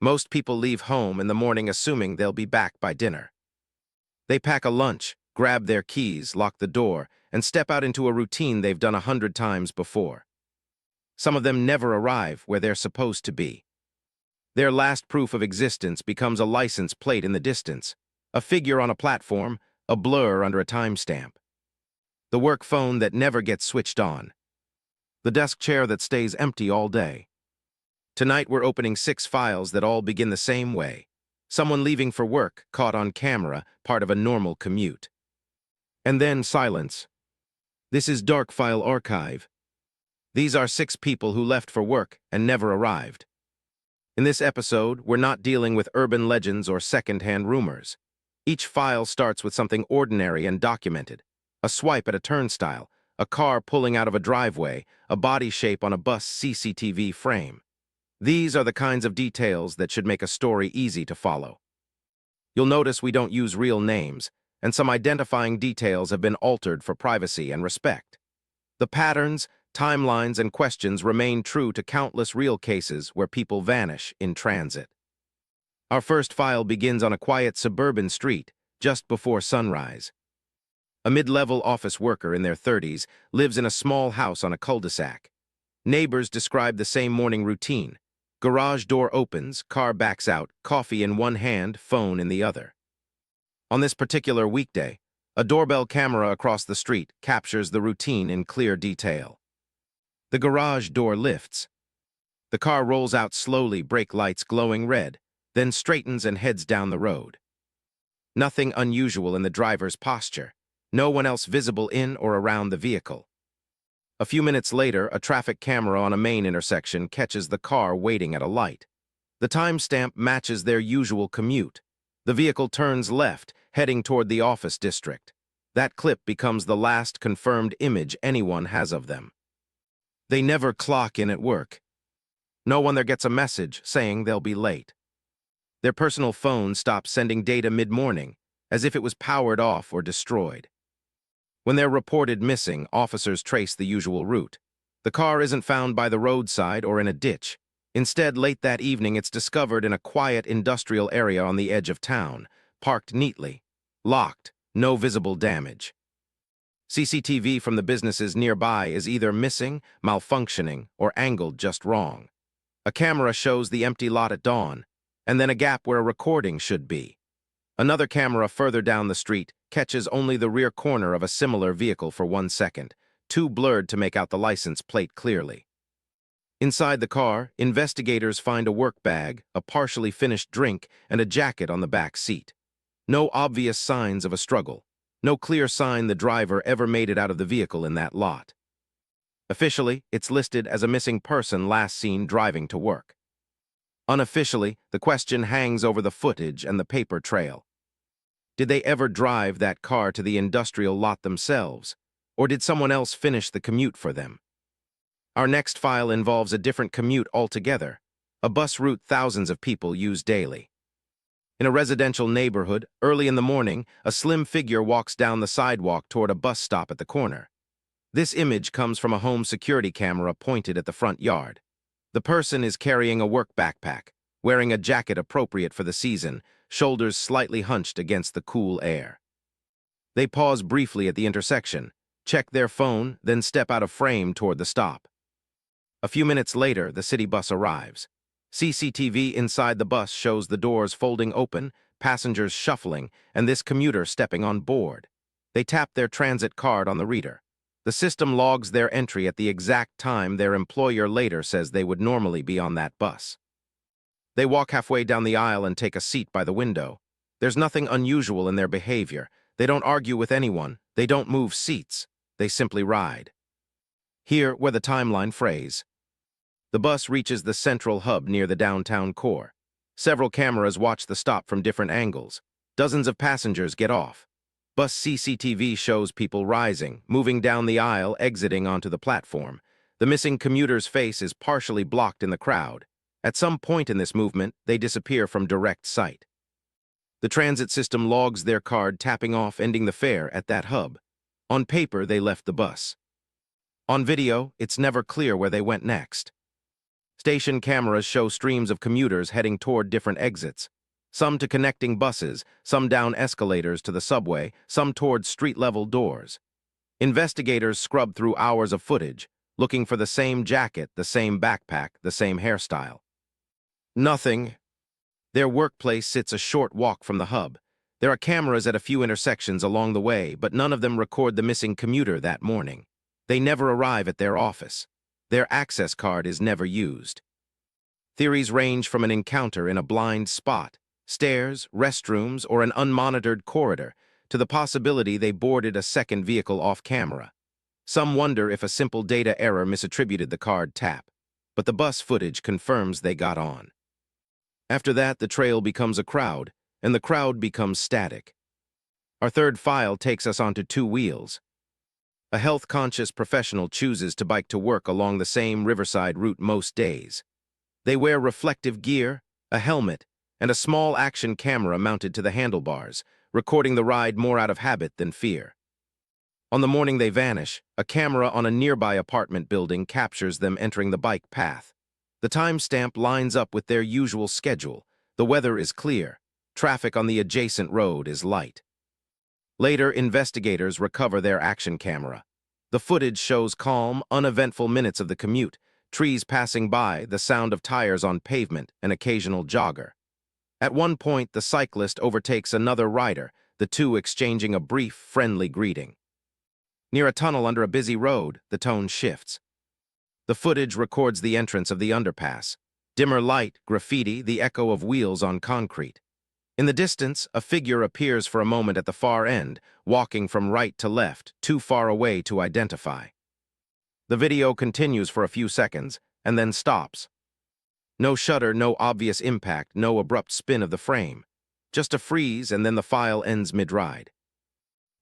Most people leave home in the morning assuming they'll be back by dinner. They pack a lunch, grab their keys, lock the door, and step out into a routine they've done 100 times before. Some of them never arrive where they're supposed to be. Their last proof of existence becomes a license plate in the distance, a figure on a platform, a blur under a timestamp. The work phone that never gets switched on. The desk chair that stays empty all day. Tonight we're opening 6 files that all begin the same way. Someone leaving for work, caught on camera, part of a normal commute. And then silence. This is Dark File Archive. These are 6 people who left for work and never arrived. In this episode, we're not dealing with urban legends or second-hand rumors. Each file starts with something ordinary and documented. A swipe at a turnstile, a car pulling out of a driveway, a body shape on a bus CCTV frame. These are the kinds of details that should make a story easy to follow. You'll notice we don't use real names, and some identifying details have been altered for privacy and respect. The patterns, timelines, and questions remain true to countless real cases where people vanish in transit. Our first file begins on a quiet suburban street just before sunrise. A mid-level office worker in their 30s lives in a small house on a cul-de-sac. Neighbors describe the same morning routine. Garage door opens, car backs out, coffee in one hand, phone in the other. On this particular weekday, a doorbell camera across the street captures the routine in clear detail. The garage door lifts. The car rolls out slowly, brake lights glowing red, then straightens and heads down the road. Nothing unusual in the driver's posture. No one else visible in or around the vehicle. A few minutes later, a traffic camera on a main intersection catches the car waiting at a light. The timestamp matches their usual commute. The vehicle turns left, heading toward the office district. That clip becomes the last confirmed image anyone has of them. They never clock in at work. No one there gets a message saying they'll be late. Their personal phone stops sending data mid-morning, as if it was powered off or destroyed. When they're reported missing, officers trace the usual route. The car isn't found by the roadside or in a ditch. Instead, late that evening, it's discovered in a quiet industrial area on the edge of town, parked neatly, locked, no visible damage. CCTV from the businesses nearby is either missing, malfunctioning, or angled just wrong. A camera shows the empty lot at dawn, and then a gap where a recording should be. Another camera further down the street catches only the rear corner of a similar vehicle for 1 second, too blurred to make out the license plate clearly. Inside the car, investigators find a work bag, a partially finished drink, and a jacket on the back seat. No obvious signs of a struggle. No clear sign the driver ever made it out of the vehicle in that lot. Officially, it's listed as a missing person last seen driving to work. Unofficially, the question hangs over the footage and the paper trail. Did they ever drive that car to the industrial lot themselves, or did someone else finish the commute for them? Our next file involves a different commute altogether, a bus route thousands of people use daily. In a residential neighborhood, early in the morning, a slim figure walks down the sidewalk toward a bus stop at the corner. This image comes from a home security camera pointed at the front yard. The person is carrying a work backpack, wearing a jacket appropriate for the season, shoulders slightly hunched against the cool air. They pause briefly at the intersection, check their phone, then step out of frame toward the stop. A few minutes later, the city bus arrives. CCTV inside the bus shows the doors folding open, passengers shuffling, and this commuter stepping on board. They tap their transit card on the reader. The system logs their entry at the exact time their employer later says they would normally be on that bus. They walk halfway down the aisle and take a seat by the window. There's nothing unusual in their behavior. They don't argue with anyone. They don't move seats. They simply ride. Here, where the timeline phrase. The bus reaches the central hub near the downtown core. Several cameras watch the stop from different angles. Dozens of passengers get off. Bus CCTV shows people rising, moving down the aisle, exiting onto the platform. The missing commuter's face is partially blocked in the crowd. At some point in this movement, they disappear from direct sight. The transit system logs their card tapping off, ending the fare at that hub. On paper, they left the bus. On video, it's never clear where they went next. Station cameras show streams of commuters heading toward different exits, some to connecting buses, some down escalators to the subway, some towards street-level doors. Investigators scrub through hours of footage, looking for the same jacket, the same backpack, the same hairstyle. Nothing. Their workplace sits a short walk from the hub. There are cameras at a few intersections along the way, but none of them record the missing commuter that morning. They never arrive at their office. Their access card is never used. Theories range from an encounter in a blind spot, stairs, restrooms, or an unmonitored corridor, to the possibility they boarded a second vehicle off camera. Some wonder if a simple data error misattributed the card tap, but the bus footage confirms they got on. After that, the trail becomes a crowd, and the crowd becomes static. Our third file takes us onto two wheels. A health-conscious professional chooses to bike to work along the same riverside route most days. They wear reflective gear, a helmet, and a small action camera mounted to the handlebars, recording the ride more out of habit than fear. On the morning they vanish, a camera on a nearby apartment building captures them entering the bike path. The timestamp lines up with their usual schedule. The weather is clear. Traffic on the adjacent road is light. Later, investigators recover their action camera. The footage shows calm, uneventful minutes of the commute, trees passing by, the sound of tires on pavement, an occasional jogger. At one point, the cyclist overtakes another rider, the two exchanging a brief, friendly greeting. Near a tunnel under a busy road, the tone shifts. The footage records the entrance of the underpass. Dimmer light, graffiti, the echo of wheels on concrete. In the distance, a figure appears for a moment at the far end, walking from right to left, too far away to identify. The video continues for a few seconds, and then stops. No shudder, no obvious impact, no abrupt spin of the frame. Just a freeze, and then the file ends mid-ride.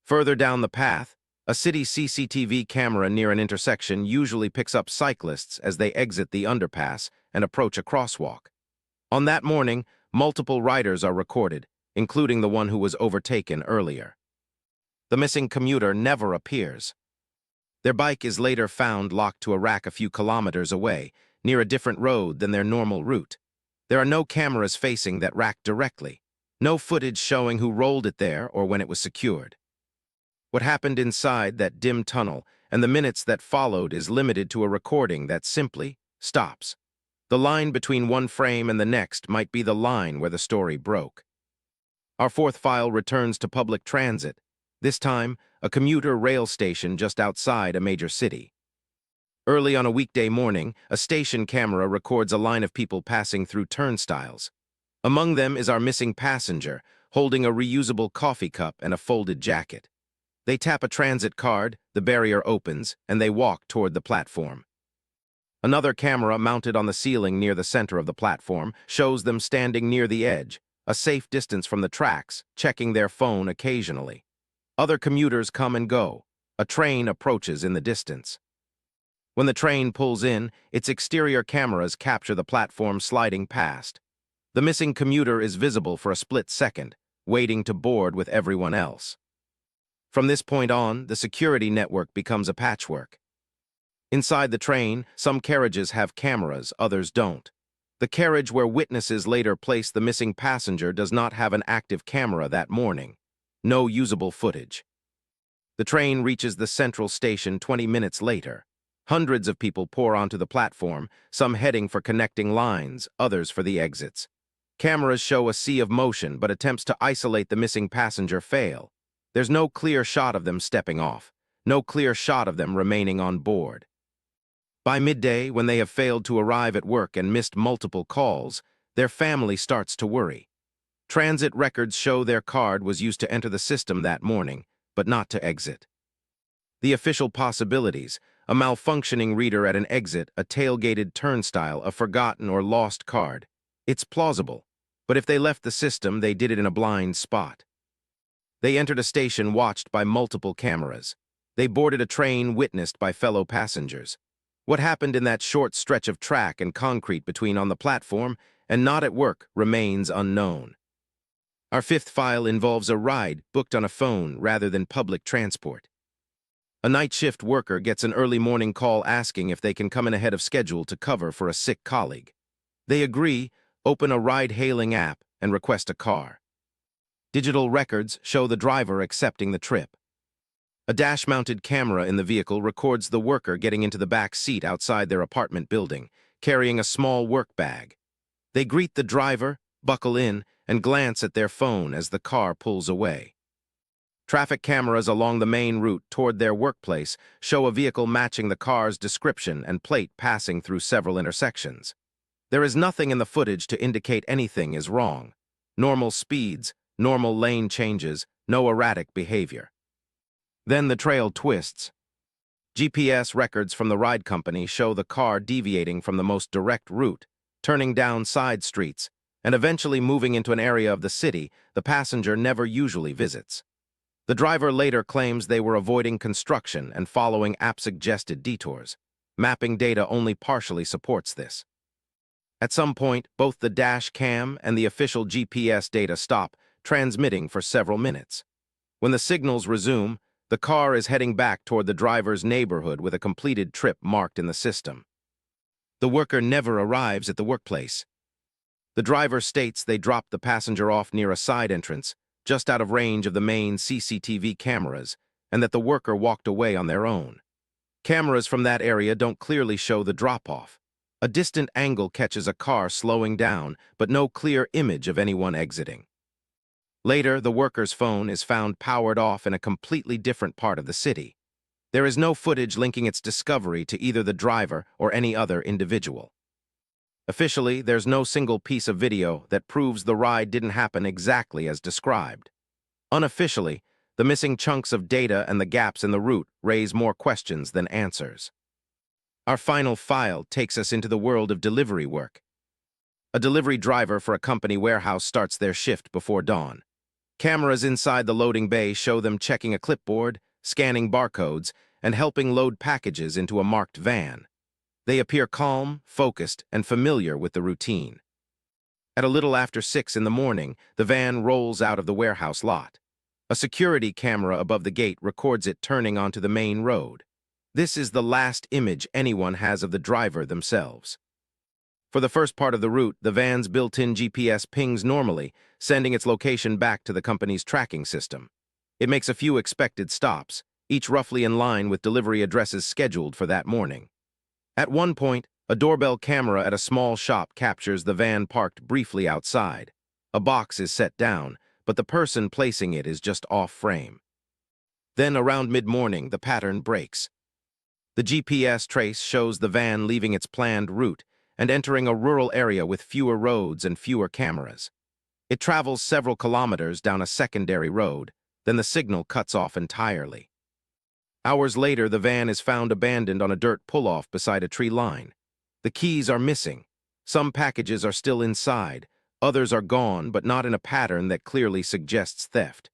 Further down the path, a city CCTV camera near an intersection usually picks up cyclists as they exit the underpass and approach a crosswalk. On that morning, multiple riders are recorded, including the one who was overtaken earlier. The missing commuter never appears. Their bike is later found locked to a rack a few kilometers away, near a different road than their normal route. There are no cameras facing that rack directly, no footage showing who rolled it there or when it was secured. What happened inside that dim tunnel and the minutes that followed is limited to a recording that simply stops. The line between one frame and the next might be the line where the story broke. Our fourth file returns to public transit, this time a commuter rail station just outside a major city. Early on a weekday morning, a station camera records a line of people passing through turnstiles. Among them is our missing passenger, holding a reusable coffee cup and a folded jacket. They tap a transit card, the barrier opens, and they walk toward the platform. Another camera mounted on the ceiling near the center of the platform shows them standing near the edge, a safe distance from the tracks, checking their phone occasionally. Other commuters come and go. A train approaches in the distance. When the train pulls in, its exterior cameras capture the platform sliding past. The missing commuter is visible for a split second, waiting to board with everyone else. From this point on, the security network becomes a patchwork. Inside the train, some carriages have cameras, others don't. The carriage where witnesses later place the missing passenger does not have an active camera that morning. No usable footage. The train reaches the central station 20 minutes later. Hundreds of people pour onto the platform, some heading for connecting lines, others for the exits. Cameras show a sea of motion, but attempts to isolate the missing passenger fail. There's no clear shot of them stepping off, no clear shot of them remaining on board. By midday, when they have failed to arrive at work and missed multiple calls, their family starts to worry. Transit records show their card was used to enter the system that morning, but not to exit. The official possibilities: a malfunctioning reader at an exit, a tailgated turnstile, a forgotten or lost card. It's plausible, but if they left the system, they did it in a blind spot. They entered a station watched by multiple cameras. They boarded a train witnessed by fellow passengers. What happened in that short stretch of track and concrete between on the platform and not at work remains unknown. Our fifth file involves a ride booked on a phone rather than public transport. A night shift worker gets an early morning call asking if they can come in ahead of schedule to cover for a sick colleague. They agree, open a ride-hailing app, and request a car. Digital records show the driver accepting the trip. A dash-mounted camera in the vehicle records the worker getting into the back seat outside their apartment building, carrying a small work bag. They greet the driver, buckle in, and glance at their phone as the car pulls away. Traffic cameras along the main route toward their workplace show a vehicle matching the car's description and plate passing through several intersections. There is nothing in the footage to indicate anything is wrong. Normal speeds, normal lane changes, no erratic behavior. Then the trail twists. GPS records from the ride company show the car deviating from the most direct route, turning down side streets, and eventually moving into an area of the city the passenger never usually visits. The driver later claims they were avoiding construction and following app-suggested detours. Mapping data only partially supports this. At some point, both the dash cam and the official GPS data stop transmitting for several minutes. When the signals resume, the car is heading back toward the driver's neighborhood with a completed trip marked in the system. The worker never arrives at the workplace. The driver states they dropped the passenger off near a side entrance, just out of range of the main CCTV cameras, and that the worker walked away on their own. Cameras from that area don't clearly show the drop-off. A distant angle catches a car slowing down, but no clear image of anyone exiting. Later, the worker's phone is found powered off in a completely different part of the city. There is no footage linking its discovery to either the driver or any other individual. Officially, there's no single piece of video that proves the ride didn't happen exactly as described. Unofficially, the missing chunks of data and the gaps in the route raise more questions than answers. Our final file takes us into the world of delivery work. A delivery driver for a company warehouse starts their shift before dawn. Cameras inside the loading bay show them checking a clipboard, scanning barcodes, and helping load packages into a marked van. They appear calm, focused, and familiar with the routine. At a little after 6 in the morning, the van rolls out of the warehouse lot. A security camera above the gate records it turning onto the main road. This is the last image anyone has of the driver themselves. For the first part of the route, the van's built-in GPS pings normally, sending its location back to the company's tracking system. It makes a few expected stops, each roughly in line with delivery addresses scheduled for that morning. At one point, a doorbell camera at a small shop captures the van parked briefly outside. A box is set down, but the person placing it is just off-frame. Then, around mid-morning, the pattern breaks. The GPS trace shows the van leaving its planned route and entering a rural area with fewer roads and fewer cameras. It travels several kilometers down a secondary road, then the signal cuts off entirely. Hours later, the van is found abandoned on a dirt pull-off beside a tree line. The keys are missing. Some packages are still inside. Others are gone, but not in a pattern that clearly suggests theft.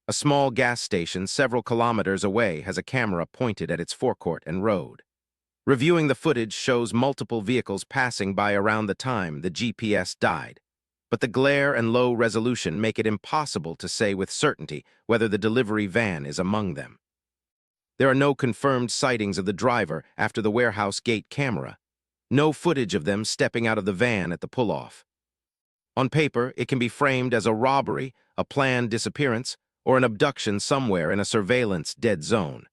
A small gas station several kilometers away has a camera pointed at its forecourt and road. Reviewing the footage shows multiple vehicles passing by around the time the GPS died, but the glare and low resolution make it impossible to say with certainty whether the delivery van is among them. There are no confirmed sightings of the driver after the warehouse gate camera. No footage of them stepping out of the van at the pull-off. On paper, it can be framed as a robbery, a planned disappearance, or an abduction somewhere in a surveillance dead zone.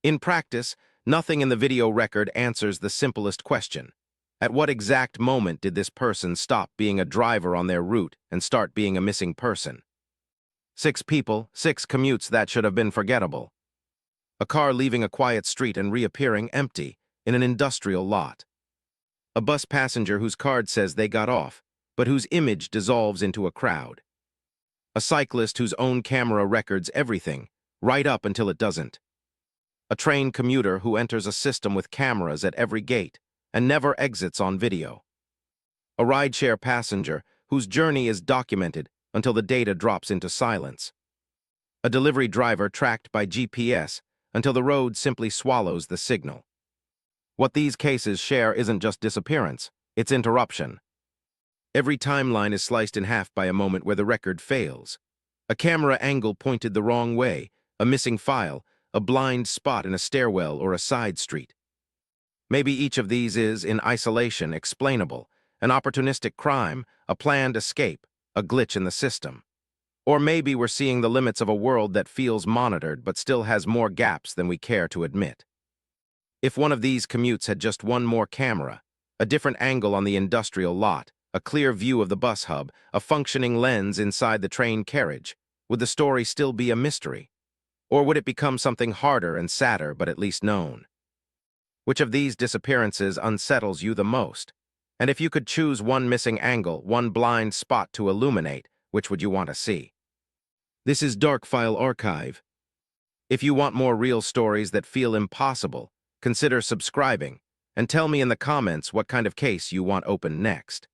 In practice, nothing in the video record answers the simplest question. At what exact moment did this person stop being a driver on their route and start being a missing person? 6 people, 6 commutes that should have been forgettable. A car leaving a quiet street and reappearing empty in an industrial lot. A bus passenger whose card says they got off, but whose image dissolves into a crowd. A cyclist whose own camera records everything, right up until it doesn't. A train commuter who enters a system with cameras at every gate and never exits on video. A rideshare passenger whose journey is documented until the data drops into silence. A delivery driver tracked by GPS until the road simply swallows the signal. What these cases share isn't just disappearance, it's interruption. Every timeline is sliced in half by a moment where the record fails. A camera angle pointed the wrong way, a missing file, a blind spot in a stairwell or a side street. Maybe each of these is, in isolation, explainable, an opportunistic crime, a planned escape, a glitch in the system. Or maybe we're seeing the limits of a world that feels monitored but still has more gaps than we care to admit. If one of these commutes had just one more camera, a different angle on the industrial lot, a clear view of the bus hub, a functioning lens inside the train carriage, would the story still be a mystery? Or would it become something harder and sadder but at least known? Which of these disappearances unsettles you the most? And if you could choose one missing angle, one blind spot to illuminate, which would you want to see? This is Dark File Archive. If you want more real stories that feel impossible, consider subscribing, and tell me in the comments what kind of case you want open next.